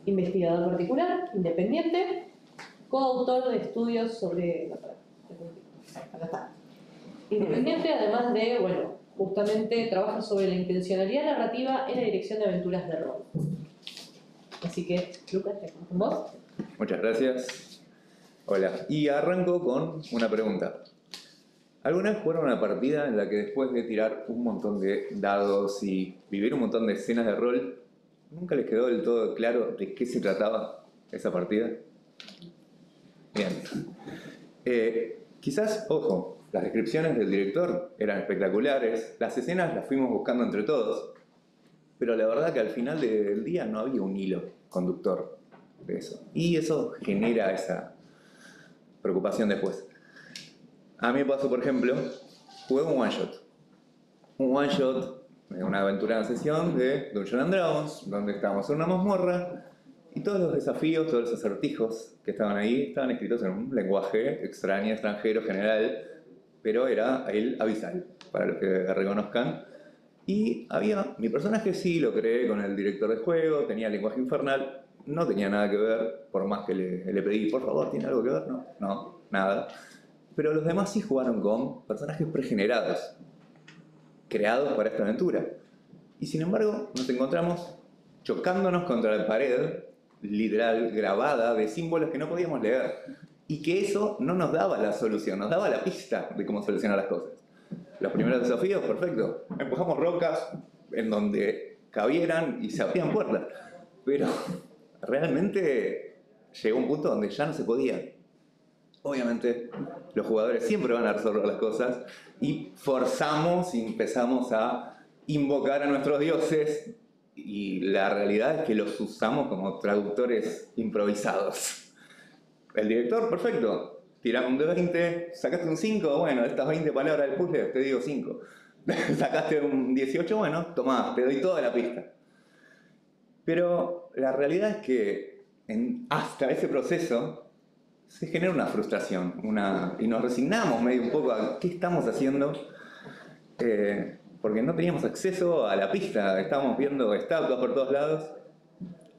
investigador particular, independiente, coautor de estudios sobre... Acá está. Independiente, además de, bueno, justamente trabaja sobre la intencionalidad narrativa en la dirección de aventuras de rol. Así que, Lucas, te con vos. Muchas gracias. Hola. Y arranco con una pregunta. ¿Alguna vez jugaron una partida en la que después de tirar un montón de dados y vivir un montón de escenas de rol, nunca les quedó del todo claro de qué se trataba esa partida? Bien. Quizás, ojo, las descripciones del director eran espectaculares, las escenas las fuimos buscando entre todos, pero la verdad que al final del día no había un hilo conductor de eso. Y eso genera esa preocupación después. A mí me pasó, por ejemplo, jugué un one-shot. Un one-shot de una aventura en sesión de Dungeons & Dragons, donde estábamos en una mazmorra, y todos los desafíos, todos los acertijos que estaban ahí, estaban escritos en un lenguaje extraño, extranjero, general, pero era el abisal, para los que reconozcan. Y había, mi personaje sí lo creé con el director de juego, tenía lenguaje infernal, no tenía nada que ver, por más que le pedí, por favor, ¿tiene algo que ver? No, nada. Pero los demás sí jugaron con personajes pregenerados, creados para esta aventura. Y sin embargo, nos encontramos chocándonos contra la pared, literal, grabada, de símbolos que no podíamos leer. Y que eso no nos daba la solución, nos daba la pista de cómo solucionar las cosas. Los primeros desafíos, perfecto. Empujamos rocas en donde cabieran y se abrían puertas. Pero realmente llegó un punto donde ya no se podía. Obviamente, los jugadores siempre van a resolver las cosas y forzamos y empezamos a invocar a nuestros dioses, y la realidad es que los usamos como traductores improvisados. El director, perfecto. Tiramos un de 20, sacaste un 5, bueno, de estas 20 palabras del puzzle te digo 5. Sacaste un 18, bueno, tomá, te doy toda la pista. Pero la realidad es que hasta ese proceso se genera una frustración, y nos resignamos medio un poco a qué estamos haciendo, porque no teníamos acceso a la pista, estábamos viendo estatuas por todos lados,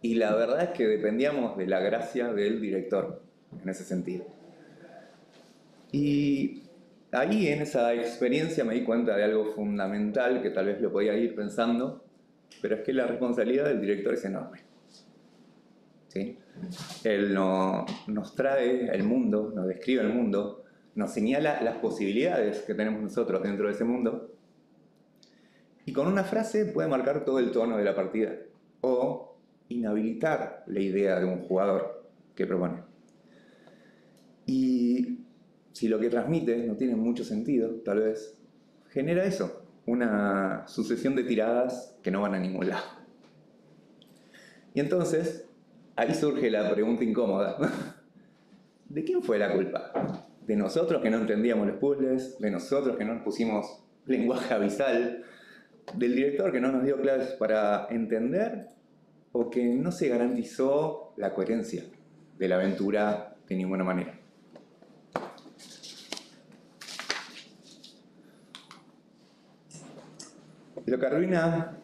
y la verdad es que dependíamos de la gracia del director en ese sentido. Y ahí en esa experiencia me di cuenta de algo fundamental que tal vez lo podía ir pensando, pero es que la responsabilidad del director es enorme. ¿Sí? Él nos trae el mundo, nos describe el mundo, nos señala las posibilidades que tenemos nosotros dentro de ese mundo, y con una frase puede marcar todo el tono de la partida o inhabilitar la idea de un jugador que propone. Y si lo que transmite no tiene mucho sentido, tal vez genera eso, una sucesión de tiradas que no van a ningún lado. Y entonces, ahí surge la pregunta incómoda. ¿De quién fue la culpa? ¿De nosotros que no entendíamos los puzzles? ¿De nosotros que no nos pusimos lenguaje abisal? ¿Del director que no nos dio claves para entender? ¿O que no se garantizó la coherencia de la aventura de ninguna manera? Lo que arruina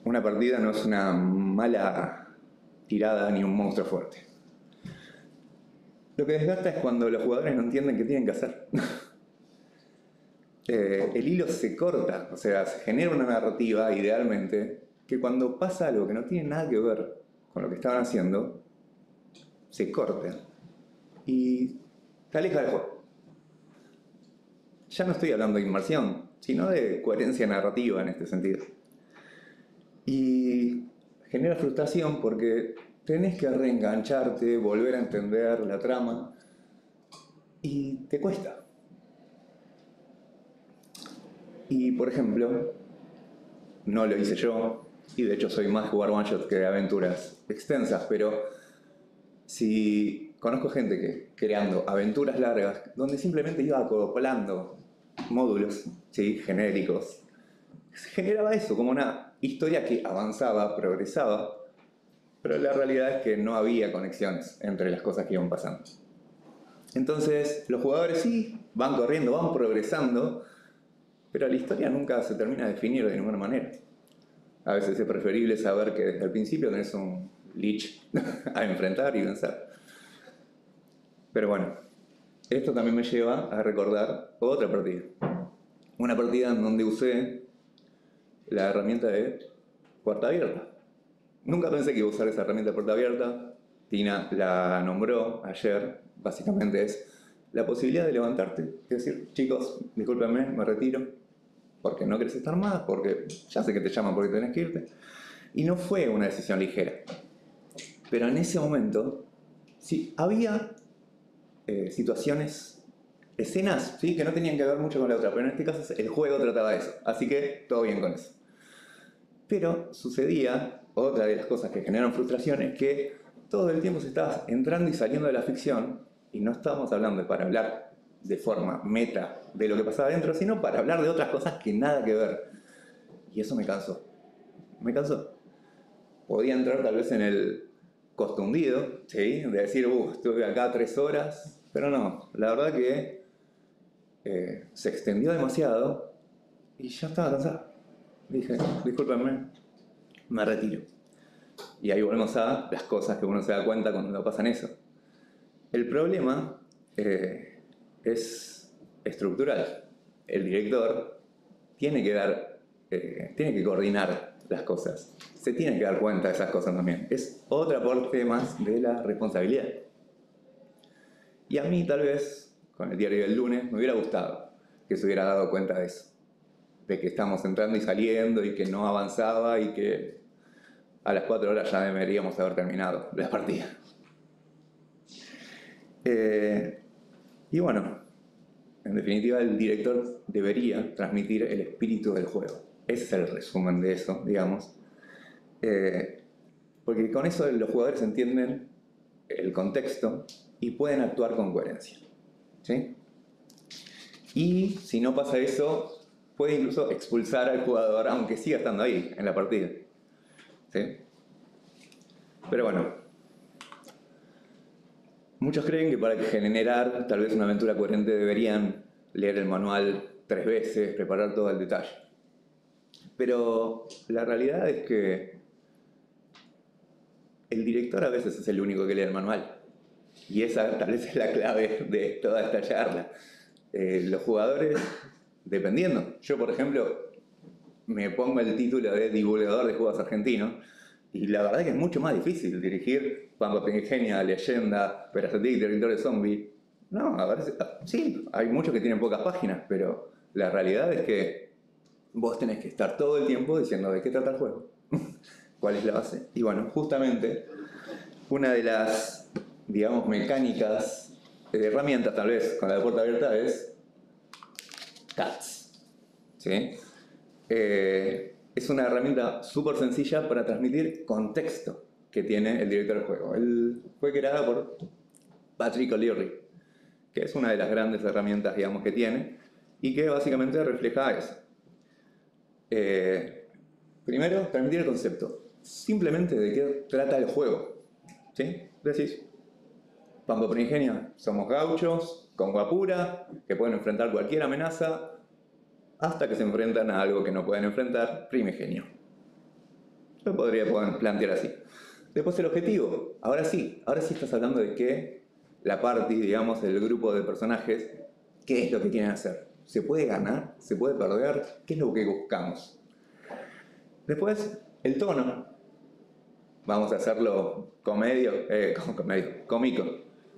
una partida no es una mala tirada ni un monstruo fuerte. Lo que desgasta es cuando los jugadores no entienden qué tienen que hacer. El hilo se corta, o sea, se genera una narrativa, idealmente, que cuando pasa algo que no tiene nada que ver con lo que estaban haciendo, se corta y te aleja del juego. Ya no estoy hablando de inmersión, sino de coherencia narrativa en este sentido. Y genera frustración porque tenés que reengancharte, volver a entender la trama, y te cuesta. Y, por ejemplo, no lo hice yo, y de hecho soy más de jugar one-shot que de aventuras extensas, pero si conozco gente que creando aventuras largas, donde simplemente iba acoplando módulos, ¿sí?, genéricos, generaba eso, como una historia que avanzaba, progresaba, pero la realidad es que no había conexiones entre las cosas que iban pasando. Entonces, los jugadores sí van corriendo, van progresando, pero la historia nunca se termina de definir de ninguna manera. A veces es preferible saber que desde el principio tenés un Lich a enfrentar y vencer. Pero bueno, esto también me lleva a recordar otra partida. Una partida en donde usé la herramienta de puerta abierta. Nunca pensé que iba a usar esa herramienta de puerta abierta. Tina la nombró ayer. Básicamente es la posibilidad de levantarte y decir, chicos, discúlpenme, me retiro, porque no querés estar más, porque ya sé que te llaman porque tenés que irte. Y no fue una decisión ligera. Pero en ese momento, sí, había situaciones, escenas, ¿sí?, que no tenían que ver mucho con la otra, pero en este caso el juego trataba de eso. Así que todo bien con eso. Pero sucedía, otra de las cosas que generan frustración es que todo el tiempo se estaba entrando y saliendo de la ficción, y no estábamos hablando para hablar de forma meta de lo que pasaba adentro, sino para hablar de otras cosas que nada que ver. Y eso me cansó. Me cansó. Podía entrar tal vez en el costo hundido, ¿sí?, de decir, estuve acá 3 horas, pero no, la verdad que se extendió demasiado y ya estaba cansado. Dije, discúlpenme, me retiro. Y ahí volvemos a las cosas que uno se da cuenta cuando pasan eso. El problema es estructural. El director tiene que coordinar las cosas. Se tiene que dar cuenta de esas cosas también. Es otra parte más de la responsabilidad. Y a mí tal vez, con el diario del lunes, me hubiera gustado que se hubiera dado cuenta de eso. De que estamos entrando y saliendo y que no avanzaba y que a las 4 horas ya deberíamos haber terminado la partida. Y bueno, en definitiva el director debería transmitir el espíritu del juego. Ese es el resumen de eso, digamos. Porque con eso los jugadores entienden el contexto y pueden actuar con coherencia, ¿sí? Y si no pasa eso, puede incluso expulsar al jugador, aunque siga estando ahí en la partida, ¿sí? Pero bueno, muchos creen que para generar tal vez una aventura coherente deberían leer el manual 3 veces, preparar todo el detalle. Pero la realidad es que el director a veces es el único que lee el manual. Y esa tal vez es la clave de toda esta charla. Los jugadores, dependiendo. Yo, por ejemplo, me pongo el título de divulgador de juegos argentinos y la verdad es que es mucho más difícil dirigir Pampa Primigenia, Leyenda, Peracetic, Territorio Zombie. No, a ver, sí, hay muchos que tienen pocas páginas, pero la realidad es que vos tenés que estar todo el tiempo diciendo de qué trata el juego, cuál es la base. Y bueno, justamente una de las, digamos, mecánicas, herramientas tal vez con la de puerta abierta es CATS, ¿sí? Es una herramienta súper sencilla para transmitir contexto que tiene el director del juego. Él fue creada por Patrick O'Leary, que es una de las grandes herramientas, digamos, que tiene y que básicamente refleja eso. Primero, transmitir el concepto. Simplemente de qué trata el juego, ¿sí? Decís, Pampa Primigenia, somos gauchos, con guapura, que pueden enfrentar cualquier amenaza, hasta que se enfrentan a algo que no pueden enfrentar, primigenio. Lo podría plantear así. Después el objetivo. Ahora sí estás hablando de que la party, digamos, el grupo de personajes, ¿qué es lo que quieren hacer? ¿Se puede ganar? ¿Se puede perder? ¿Qué es lo que buscamos? Después, el tono. Vamos a hacerlo cómico.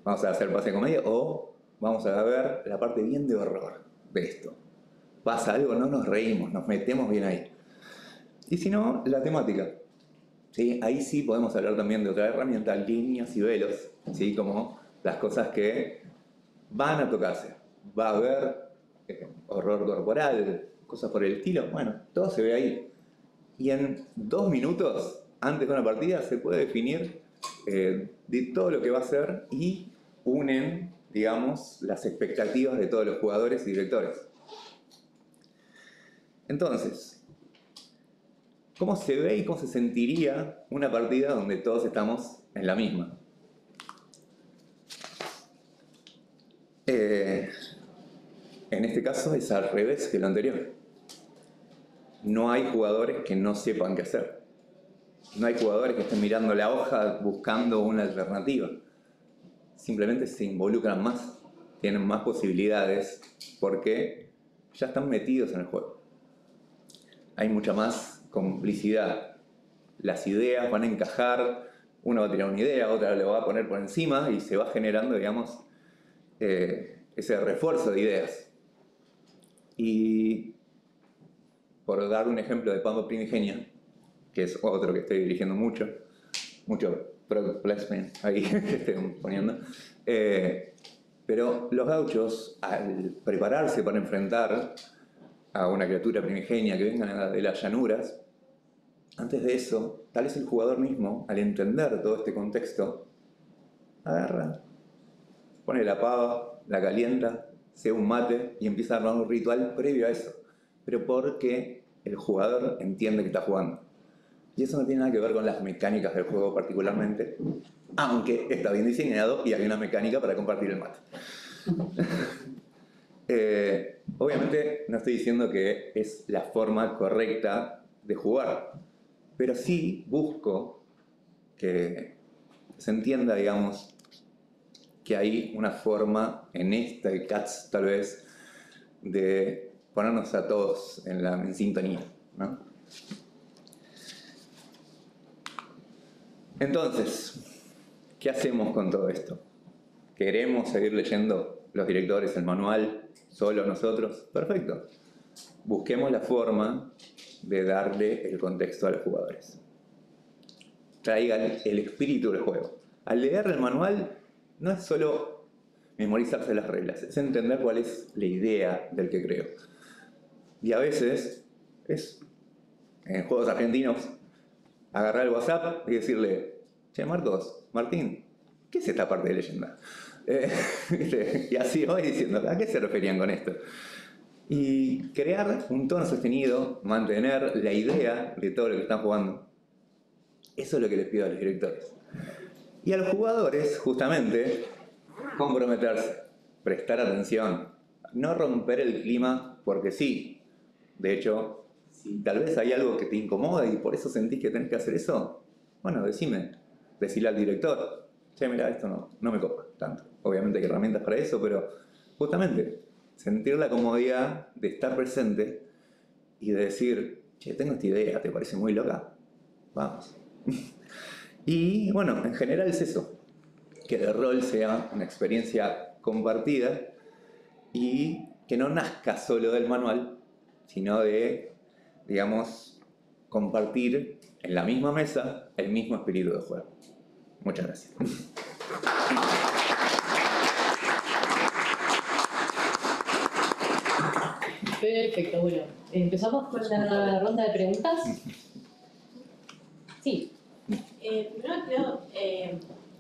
Vamos a hacer pase de comedia o vamos a ver la parte bien de horror de esto. Pasa algo, no nos reímos, nos metemos bien ahí. Y si no, la temática. ¿Sí? Ahí sí podemos hablar también de otra herramienta, líneas y velos, ¿sí? Como las cosas que van a tocarse. Va a haber horror corporal, cosas por el estilo. Bueno, todo se ve ahí. Y en 2 minutos, antes de una partida, se puede definir de todo lo que va a ser y unen, digamos, las expectativas de todos los jugadores y directores. Entonces, ¿cómo se ve y cómo se sentiría una partida donde todos estamos en la misma? En este caso es al revés que lo anterior. No hay jugadores que no sepan qué hacer. no hay jugadores que estén mirando la hoja buscando una alternativa. Simplemente se involucran más, tienen más posibilidades porque ya están metidos en el juego. Hay mucha más complicidad. Las ideas van a encajar, uno va a tirar una idea, otra le va a poner por encima y se va generando, digamos, ese refuerzo de ideas. Y por dar un ejemplo de Pampa Primigenia, que es otro que estoy dirigiendo mucho product placement ahí que estoy poniendo, pero los gauchos, al prepararse para enfrentar a una criatura primigenia que venga de las llanuras, antes de eso, tal vez el jugador mismo, al entender todo este contexto, agarra, pone la pava, la calienta, se un mate y empieza a armar un ritual previo a eso, pero porque el jugador entiende que está jugando. Y eso no tiene nada que ver con las mecánicas del juego particularmente, aunque está bien diseñado y hay una mecánica para compartir el mate. Obviamente no estoy diciendo que es la forma correcta de jugar, pero sí busco que se entienda, digamos, que hay una forma en este CATS, tal vez, de ponernos a todos en sintonía, ¿no? Entonces, ¿qué hacemos con todo esto? ¿Queremos seguir leyendo los directores el manual solo nosotros? Perfecto. Busquemos la forma de darle el contexto a los jugadores. Traigan el espíritu del juego. Al leer el manual no es solo memorizarse las reglas, es entender cuál es la idea del que creo. Y a veces es, en juegos argentinos, agarrar el WhatsApp y decirle: che, Martín, ¿qué es esta parte de leyenda? Y así voy diciendo: ¿a qué se referían con esto? Y crear un tono sostenido, mantener la idea de todo lo que están jugando. Eso es lo que les pido a los directores. Y a los jugadores, justamente, comprometerse, prestar atención, no romper el clima porque sí. De hecho, si tal vez hay algo que te incomoda y por eso sentís que tenés que hacer eso, bueno, decile al director: che, mira, esto no me copa tanto. Obviamente hay herramientas para eso, pero justamente sentir la comodidad de estar presente y de decir: che, tengo esta idea, ¿te parece muy loca? Vamos. Y bueno, en general es eso, que el rol sea una experiencia compartida y que no nazca solo del manual, sino de, digamos, compartir en la misma mesa el mismo espíritu de juego. Muchas gracias. Perfecto, bueno, empezamos con la ronda de preguntas. Sí. Primero quiero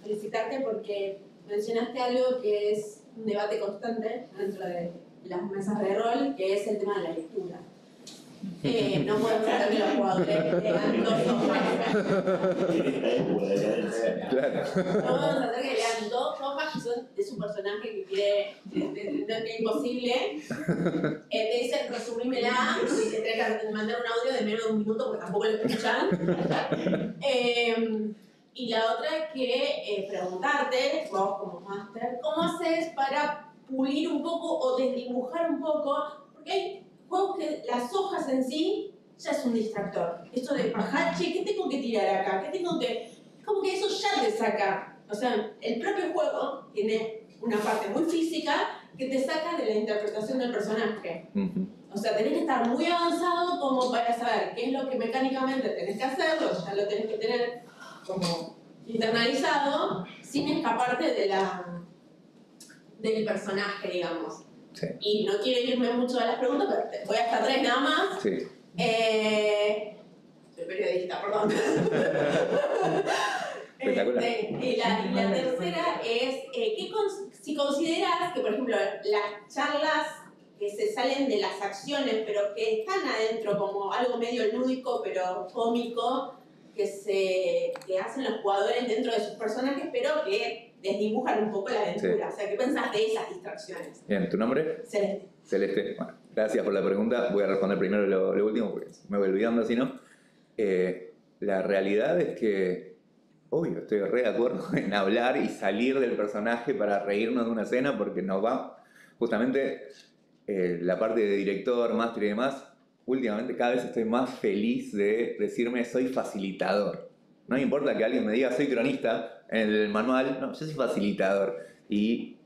felicitarte porque mencionaste algo que es un debate constante dentro de las mesas de rol, que es el tema de la lectura. No podemos hacer que los jugadores lean 2 hojas. No podemos hacer que lean 2 hojas que son de su personaje que quiere, es imposible. Te dicen: resumímela, y te tenés que mandar un audio de menos de 1 minuto porque tampoco lo escuchan. Y la otra es que preguntarte, vos como máster, ¿cómo haces para pulir un poco o desdibujar un poco? Porque hay juegos que las hojas en sí ya es un distractor. Esto de bajar, che, ¿qué tengo que tirar acá? ¿Qué tengo que...? Es como que eso ya te saca. O sea, el propio juego tiene una parte muy física que te saca de la interpretación del personaje. O sea, tenés que estar muy avanzado como para saber qué es lo que mecánicamente tenés que hacerlo, ya lo tenés que tener como internalizado, sin escaparte del personaje, digamos. Sí. Y no quiero irme mucho a las preguntas, pero voy hasta 3 nada más. Sí. Soy periodista, perdón. Espectacular. Y la tercera es, si consideras que, por ejemplo, las charlas que se salen de las acciones, pero que están adentro como algo medio lúdico, pero cómico, que hacen los jugadores dentro de sus personajes, pero que desdibujan un poco la aventura. Sí. O sea, ¿qué pensás de esas distracciones? Bien, ¿tu nombre? Celeste. Celeste. Bueno, gracias por la pregunta. Voy a responder primero lo último porque me voy olvidando si no. la realidad es que, obvio, estoy re de acuerdo en hablar y salir del personaje para reírnos de una escena porque nos va, justamente la parte de director, máster y demás, últimamente cada vez estoy más feliz de decirme soy facilitador. No me importa que alguien me diga soy cronista en el manual, no, yo soy facilitador. Y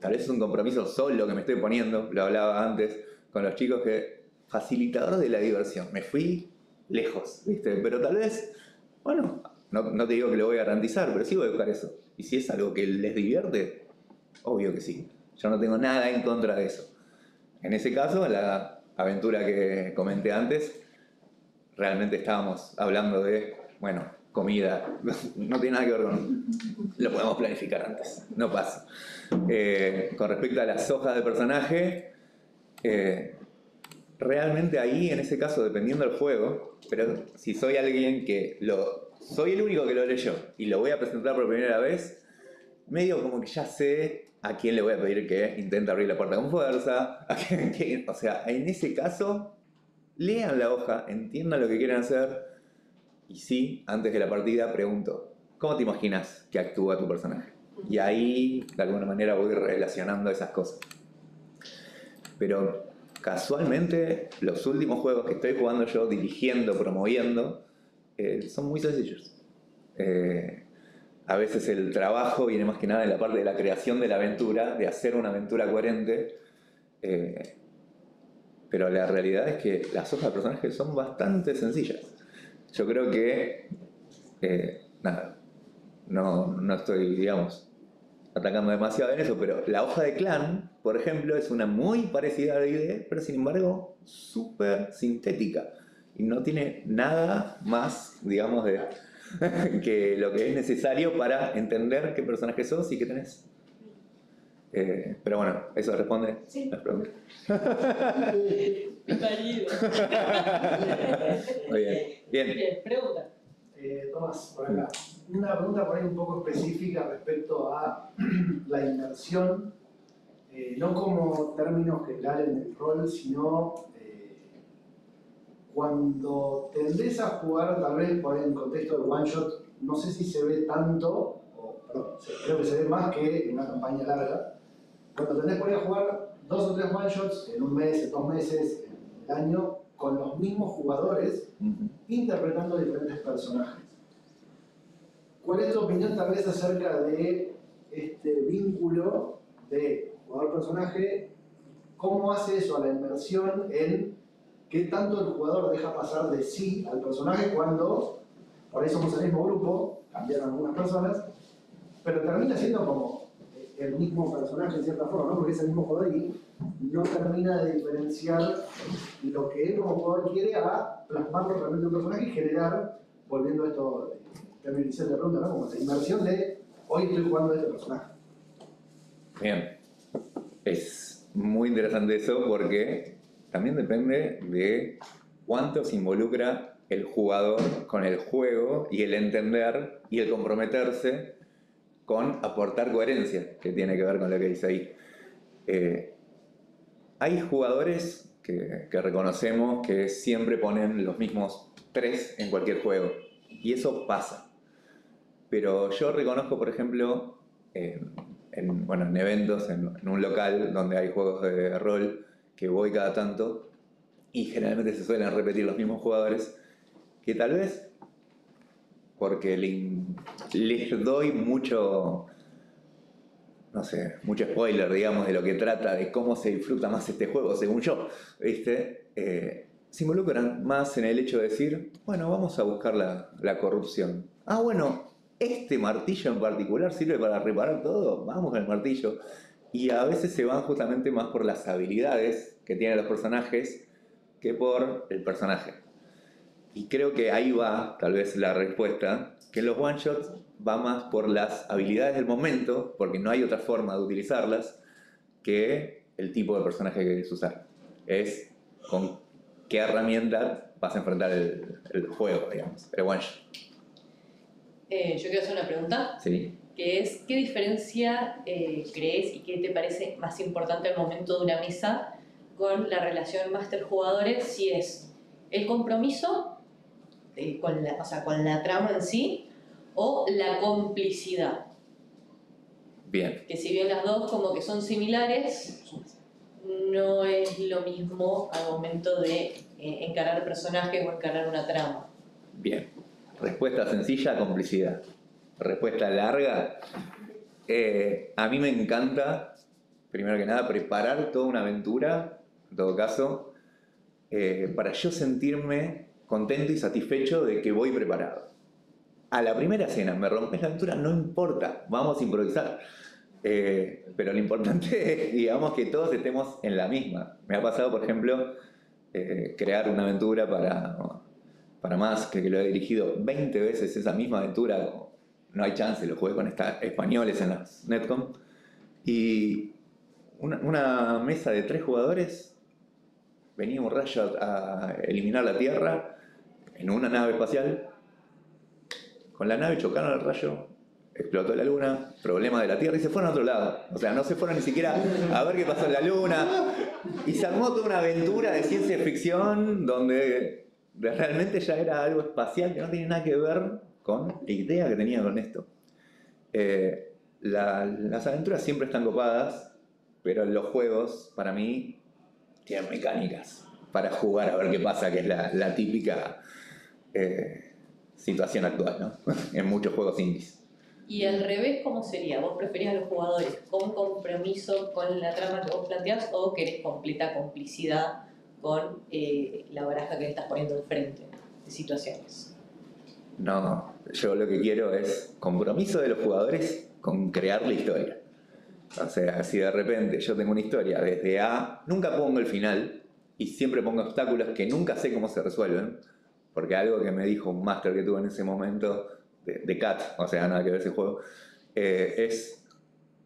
tal vez es un compromiso solo que me estoy poniendo, lo hablaba antes con los chicos, que facilitador de la diversión. Me fui lejos, ¿viste? Pero tal vez, bueno, no te digo que lo voy a garantizar, pero sí voy a buscar eso. Y si es algo que les divierte, obvio que sí. Yo no tengo nada en contra de eso. En ese caso, la aventura que comenté antes, realmente estábamos hablando de, bueno, comida, no tiene nada que ver con... Lo podemos planificar antes, no pasa. Con respecto a las hojas de personaje, realmente ahí, en ese caso, dependiendo del juego, pero si soy alguien que soy el único que lo leyó y lo voy a presentar por primera vez, medio como que ya sé a quién le voy a pedir que intente abrir la puerta con fuerza, o sea, en ese caso, lean la hoja, entiendan lo que quieren hacer, y sí, antes de la partida pregunto, ¿cómo te imaginas que actúa tu personaje? Y ahí, de alguna manera, voy relacionando esas cosas. Pero casualmente, los últimos juegos que estoy jugando yo, dirigiendo, promoviendo, son muy sencillos. A veces el trabajo viene más que nada en la parte de la creación de la aventura, de hacer una aventura coherente, pero la realidad es que las hojas de personajes son bastante sencillas. Yo creo que, nada, no estoy, digamos, atacando demasiado en eso, pero la hoja de clan, por ejemplo, es una muy parecida a la idea, pero sin embargo súper sintética y no tiene nada más, digamos, de que lo que es necesario para entender qué personaje sos y qué tenés. Pero bueno, eso responde Sí. las preguntas. Mi marido. Muy bien. Bien. Bien, pregunta. Tomás, por acá. Una pregunta por ahí un poco específica respecto a la inmersión, no como términos generales en el rol, sino cuando tendés a jugar, tal vez por ahí en el contexto del one shot, no sé si se ve tanto, creo que se ve más que en una campaña larga. Cuando tendés por ahí a jugar 2 o 3 one shots en un mes, en 2 meses, en el año, con los mismos jugadores, interpretando diferentes personajes. ¿Cuál es tu opinión tal vez acerca de este vínculo de jugador-personaje? ¿Cómo hace eso a la inmersión en qué tanto el jugador deja pasar de sí al personaje cuando por ahí somos el mismo grupo, cambiaron algunas personas, pero termina siendo como el mismo personaje en cierta forma, ¿no? Porque es el mismo jugador y no termina de diferenciar lo que él como jugador quiere a plasmarlo realmente en un personaje y generar, volviendo a esto, terminar de la pregunta, ¿no? Como la inmersión de hoy estoy jugando a este personaje. Bien. Es muy interesante eso porque también depende de cuánto se involucra el jugador con el juego y el entender y el comprometerse con aportar coherencia, que tiene que ver con lo que dice ahí. Hay jugadores que reconocemos que siempre ponen los mismos 3 en cualquier juego, y eso pasa. Pero yo reconozco, por ejemplo, en eventos, en un local donde hay juegos de rol, que voy cada tanto, y generalmente se suelen repetir los mismos jugadores, que tal vez porque les doy mucho, no sé, mucho spoiler, digamos, de lo que trata, de cómo se disfruta más este juego, según yo, ¿viste? Se involucran más en el hecho de decir, bueno, vamos a buscar la corrupción. Ah, bueno, este martillo en particular sirve para reparar todo, vamos con el martillo. Y a veces se van justamente más por las habilidades que tienen los personajes que por el personaje. Y creo que ahí va, tal vez, la respuesta, que en los one-shots va más por las habilidades del momento, porque no hay otra forma de utilizarlas, que el tipo de personaje que querés usar. Es con qué herramienta vas a enfrentar el juego, digamos, el one-shot. Yo quiero hacer una pregunta, ¿Sí? que es, ¿qué diferencia crees y qué te parece más importante al momento de una mesa con la relación máster-jugadores? Si es el compromiso o sea, con la trama en sí, o la complicidad. Bien. Que si bien las dos como que son similares, no es lo mismo al momento de encarar personajes o encarar una trama. Bien. Respuesta sencilla, complicidad. Respuesta larga. A mí me encanta, primero que nada, preparar toda una aventura, en todo caso, para yo sentirme contento y satisfecho de que voy preparado. A la primera escena, me rompes la aventura, no importa, vamos a improvisar. Pero lo importante es, digamos, que todos estemos en la misma. Me ha pasado, por ejemplo, crear una aventura para más, que lo he dirigido 20 veces esa misma aventura. No hay chance, lo jugué con españoles en las Netcom. Y una mesa de 3 jugadores, venía un rayo a eliminar la Tierra en una nave espacial. Con la nave chocaron el rayo, explotó la luna, problema de la Tierra y se fueron a otro lado. O sea, no se fueron ni siquiera a ver qué pasó en la luna. Y se armó toda una aventura de ciencia ficción donde realmente ya era algo espacial que no tenía nada que ver con la idea que tenía con esto. Las aventuras siempre están copadas, pero los juegos, para mí, tienen mecánicas para jugar a ver qué pasa, que es la típica situación actual, ¿no? En muchos juegos indies. Y al revés, ¿cómo sería? ¿Vos preferís a los jugadores con compromiso con la trama que vos planteás o querés completa complicidad con la baraja que le estás poniendo enfrente de situaciones? No, yo lo que quiero es compromiso de los jugadores con crear la historia. O sea, si de repente yo tengo una historia desde A, nunca pongo el final y siempre pongo obstáculos que nunca sé cómo se resuelven, porque algo que me dijo un máster que tuve en ese momento de CAT, o sea, nada que ver ese juego, es,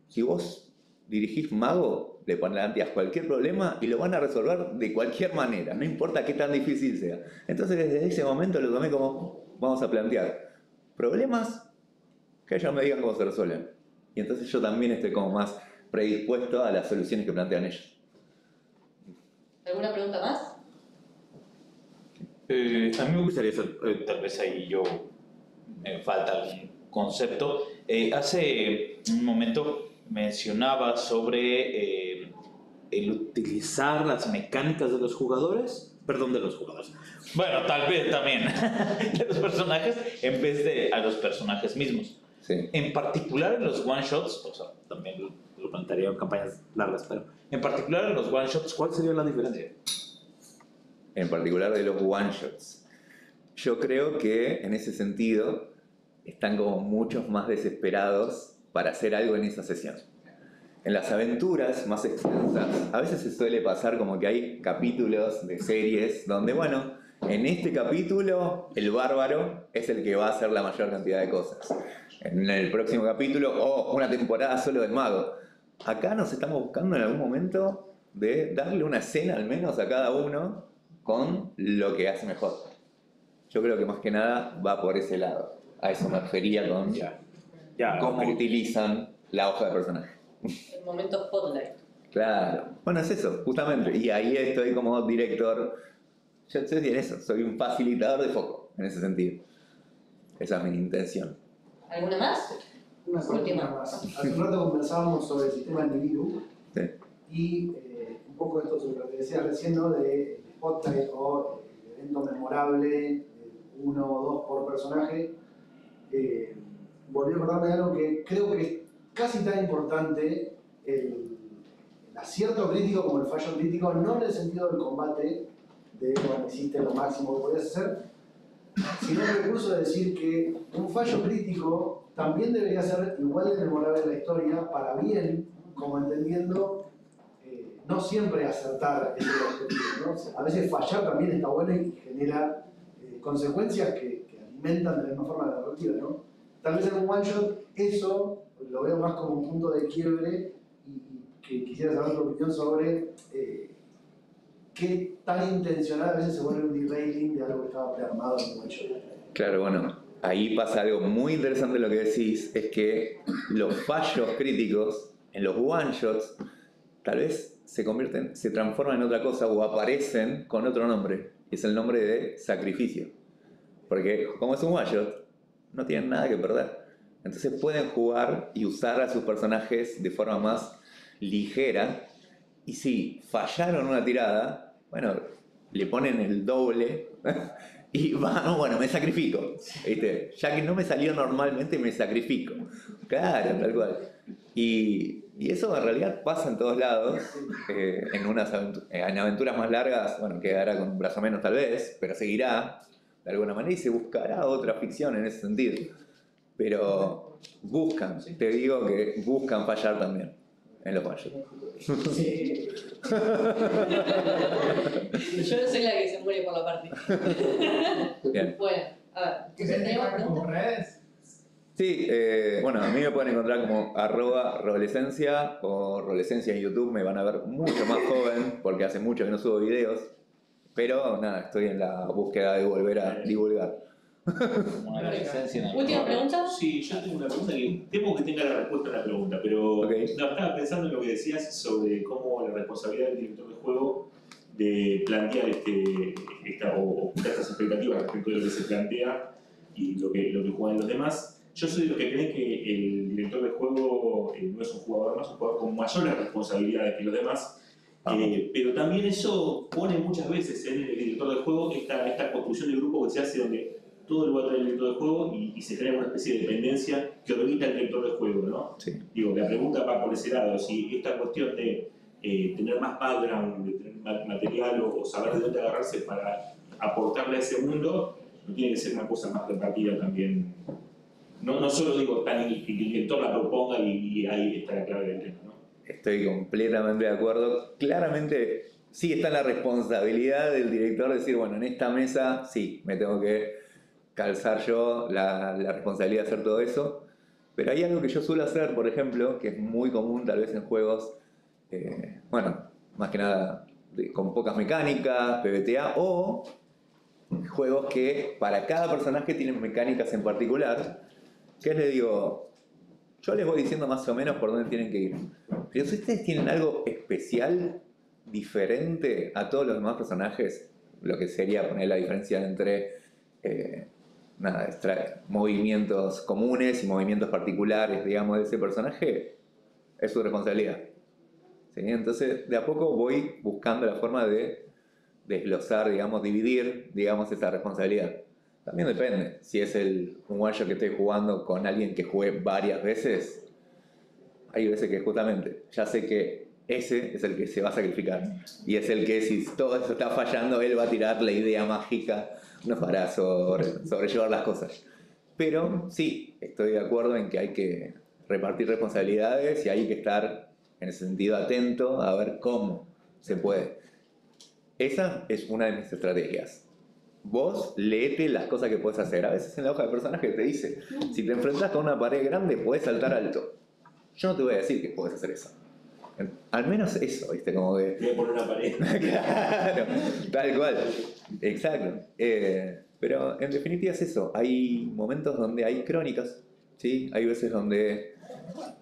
si vos dirigís mago, le planteas cualquier problema y lo van a resolver de cualquier manera, no importa qué tan difícil sea. Entonces desde ese momento lo tomé como, vamos a plantear problemas que ellos me digan cómo se resuelven. Y entonces yo también estoy como más predispuesto a las soluciones que plantean ellos. ¿Alguna pregunta más? A mí me gustaría hacer, tal vez ahí me falta algún concepto. Hace un momento mencionaba sobre el utilizar las mecánicas de los jugadores, bueno, tal vez también de los personajes en vez de a los personajes mismos. Sí. En particular en los one-shots, o sea, también lo plantearía en campañas largas, pero en particular en los one-shots, ¿cuál sería la diferencia? En particular de los one-shots. Yo creo que en ese sentido están como muchos más desesperados para hacer algo en esa sesión. En las aventuras más extensas, a veces se suele pasar como que hay capítulos de series donde, bueno, en este capítulo el bárbaro es el que va a hacer la mayor cantidad de cosas. En el próximo capítulo, una temporada solo del mago. Acá nos estamos buscando en algún momento de darle una escena al menos a cada uno con lo que hace mejor. Yo creo que más que nada va por ese lado. A eso me refería con cómo utilizan la hoja de personaje. El momento spotlight. Claro. Bueno, es eso, justamente. Y ahí estoy como director. Yo estoy en eso, soy un facilitador de foco, en ese sentido. Esa es mi intención. ¿Alguna más? Una última más. Hace un rato conversábamos sobre el sistema Nibiru. Sí. Y un poco esto sobre lo que decías recién, ¿no? De spotlight o evento memorable, 1 o 2 por personaje. Volví a acordarme de algo que creo que es casi tan importante, el acierto crítico como el fallo crítico, no en el sentido del combate, de bueno, hiciste lo máximo que podías hacer, sino el recurso de decir que un fallo crítico también debería ser igual de memorable en la historia, para bien, como entendiendo, no siempre acertar es el objetivo, ¿no? A veces fallar también está bueno y genera consecuencias que alimentan de la misma forma la narrativa, ¿no? Tal vez en un one shot eso lo veo más como un punto de quiebre y que quisiera saber tu opinión sobre qué tan intencional a veces se vuelve un derailing de algo que estaba prearmado en un one shot. Claro, bueno, ahí pasa algo muy interesante lo que decís, es que los fallos críticos en los one shots tal vez se transforman en otra cosa o aparecen con otro nombre, es el nombre de sacrificio. Porque como es un one shot, no tienen nada que perder. Entonces pueden jugar y usar a sus personajes de forma más ligera. Y si fallaron una tirada, bueno, le ponen el doble y bueno, me sacrifico. ¿Viste? Ya que no me salió normalmente, me sacrifico. Claro, tal cual. Y eso en realidad pasa en todos lados. En aventuras más largas, bueno, quedará con un brazo menos tal vez, pero seguirá de alguna manera y se buscará otra ficción en ese sentido. Pero buscan, te digo que buscan fallar también en los fallos. Sí. Yo no soy la que se muere por la parte. Bien. Bueno, a ver, ¿tenemos preguntas? redes? Sí, bueno, a mí me pueden encontrar como @rolescencia o rolescencia en YouTube. Me van a ver mucho más joven porque hace mucho que no subo videos. Pero nada, estoy en la búsqueda de volver a divulgar. Una adolescencia en el Última juego. pregunta. Sí, yo tengo una pregunta que temo que tenga la respuesta a la pregunta, pero Ok. no, estaba pensando en lo que decías sobre cómo la responsabilidad del director de juego de plantear o juntar estas expectativas respecto de lo que se plantea y lo que juegan los demás. Yo soy de los que creen que el director de juego no es un jugador más, un jugador con mayores responsabilidades que los demás. Pero también eso pone muchas veces en el director de juego esta construcción de grupo que se hace donde todo el lugar del director de juego y se crea una especie de dependencia que orbita al director de juego, ¿no? Sí. Digo, la pregunta va por ese lado, si esta cuestión de tener más background, de tener material o saber de dónde agarrarse para aportarle a ese mundo, no tiene que ser una cosa más repartida también. No solo digo que el director la proponga y ahí está la clave del tema, ¿no? Estoy completamente de acuerdo. Claramente sí está la responsabilidad del director de decir, bueno, en esta mesa sí, me tengo que calzar yo la responsabilidad de hacer todo eso. Pero hay algo que yo suelo hacer, por ejemplo, que es muy común tal vez en juegos, bueno, más que nada con pocas mecánicas, PBTA, o juegos que para cada personaje tienen mecánicas en particular, que les digo, yo les voy diciendo más o menos por dónde tienen que ir. Pero si ustedes tienen algo especial, diferente a todos los demás personajes, lo que sería poner la diferencia entre movimientos comunes y movimientos particulares, digamos, de ese personaje, es su responsabilidad. ¿Sí? Entonces, de a poco voy buscando la forma de desglosar, digamos, dividir, digamos, esa responsabilidad. También depende. Si es un one shot que estoy jugando con alguien que jugué varias veces, hay veces que justamente ya sé que ese es el que se va a sacrificar. Y es el que, si todo eso está fallando, él va a tirar la idea mágica para sobrellevar las cosas. Pero sí, estoy de acuerdo en que hay que repartir responsabilidades y hay que estar en ese sentido atento a ver cómo se puede. Esa es una de mis estrategias. Vos leete las cosas que puedes hacer. A veces en la hoja de personaje te dice, si te enfrentas con una pared grande, podés saltar alto. Yo no te voy a decir que podés hacer eso. Al menos eso, ¿viste? Como que... Voy a poner una pared. Claro, tal cual. Exacto. Pero en definitiva es eso. Hay momentos donde hay crónicas, ¿sí? Hay veces donde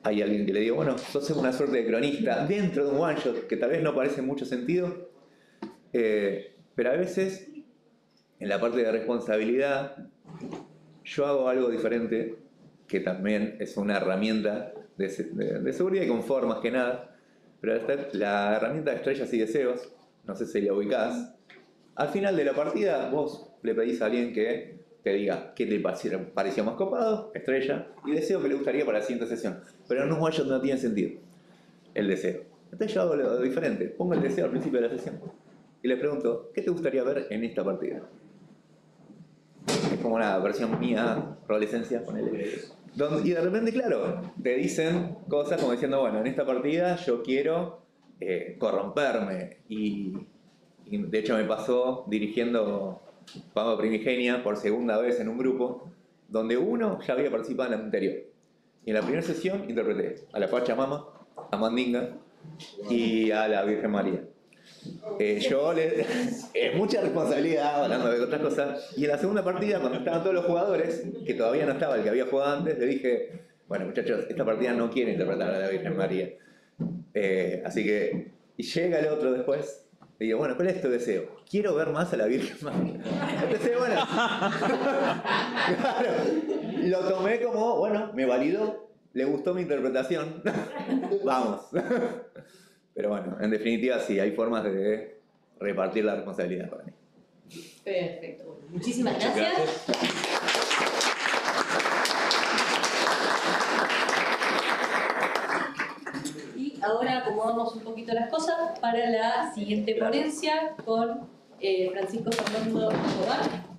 hay alguien que le digo, bueno, sos una suerte de cronista dentro de un one shot que tal vez no parece mucho sentido, pero a veces en la parte de responsabilidad yo hago algo diferente que también es una herramienta de seguridad y confort más que nada. Pero la herramienta de estrellas y deseos, no sé si la ubicás, al final de la partida vos le pedís a alguien que te diga qué te pareció más copado, estrella, y deseo que le gustaría para la siguiente sesión. Pero en un one shot no tiene sentido el deseo. Entonces yo hago lo diferente, pongo el deseo al principio de la sesión y le pregunto, ¿qué te gustaría ver en esta partida? Es como una versión mía, rolescencia, ponele. Y de repente, claro, te dicen cosas como diciendo, bueno, en esta partida yo quiero corromperme. Y de hecho me pasó dirigiendo Pampa Primigenia por segunda vez en un grupo, donde uno ya había participado en la anterior. Y en la primera sesión interpreté a la Pachamama, a Mandinga y a la Virgen María. Mucha responsabilidad, hablando de otras cosas. Y en la segunda partida, cuando estaban todos los jugadores, que todavía no estaba el que había jugado antes, le dije, bueno muchachos, esta partida no quiere interpretar a la Virgen María. Así que, y llega el otro después, Le digo, bueno, ¿cuál es tu deseo? Quiero ver más a la Virgen María. Entonces, bueno, claro, lo tomé como, bueno, me validó, le gustó mi interpretación, vamos. Pero bueno, en definitiva sí, hay formas de repartir la responsabilidad para mí. Perfecto. Bueno, muchísimas Muchas gracias. Y ahora acomodamos un poquito las cosas para la siguiente ponencia con Francisco Fernando Escobar.